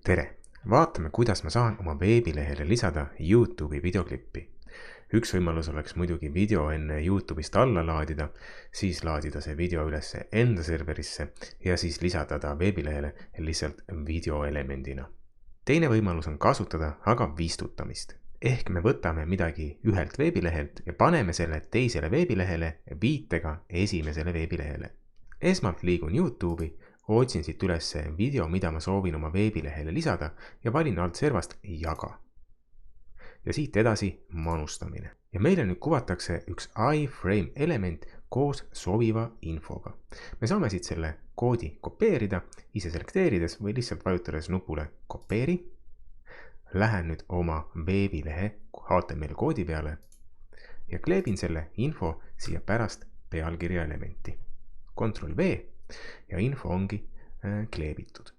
Tere! Vaatame, kuidas ma saan oma veebilehele lisada YouTube'i videoklippi. Üks võimalus oleks muidugi video enne YouTube'ist alla laadida, siis laadida see video üles enda serverisse ja siis lisada ta veebilehele lihtsalt videoelemendina. Teine võimalus on kasutada aga viistutamist. Ehk me võtame midagi ühelt veebilehelt ja paneme selle teisele veebilehele viitega esimesele veebilehele. Esmalt liigun YouTube'i, otsin siit üles video, mida ma soovin oma veebilehele lisada ja valin alt servast jaga. Ja siit edasi manustamine. Ja meile nüüd kuvatakse üks iframe element koos sobiva infoga. Me saame siit selle koodi kopeerida, ise selekteerides või lihtsalt vajutades nupule kopeeri. Lähen nüüd oma veebilehe HTML koodi peale ja kleebin selle info siia pärast pealkirja elementi. Ctrl V ja info ongi kleebitud.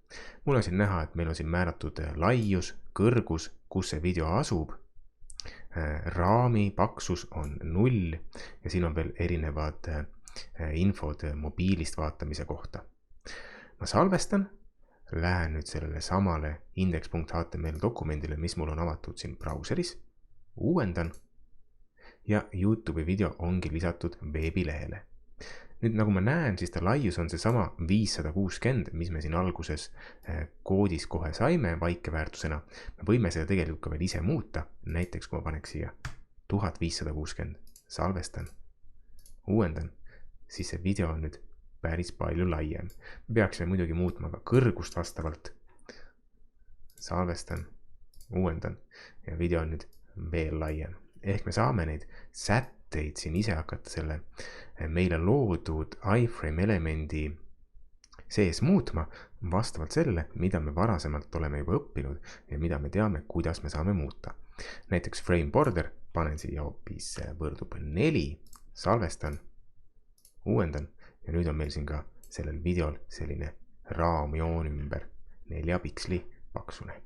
Mul on siin näha, et meil on siin määratud laius, kõrgus, kus see video asub. Raami paksus on 0 ja siin on veel erinevad infod mobiilist vaatamise kohta. Ma salvestan, lähen nüüd sellele samale index.html dokumendile, mis mul on avatud siin brauseris, uuendan ja YouTube'i video ongi lisatud veebilehele. Nüüd nagu ma näen, siis ta laius on see sama 560, mis me siin alguses koodis kohe saime vaikeväärtusena. Me võime seda tegelikult ka veel ise muuta. Näiteks kui ma paneks siia 1560, salvestan, uuendan, siis see video on nüüd päris palju laiem. Me peaksime muidugi muutma ka kõrgust vastavalt. Salvestan, uuendan ja video on nüüd veel laiem. Ehk me saame neid sätteid siin ise hakata selle meile loodud iframe elemendi sees muutma vastavalt sellele, mida me varasemalt oleme juba õppinud ja mida me teame, kuidas me saame muuta. Näiteks frame border, panen siia hoopis võrdub 4, salvestan, uuendan ja nüüd on meil siin ka sellel videol selline raamjoon ümber 4 piksli paksune.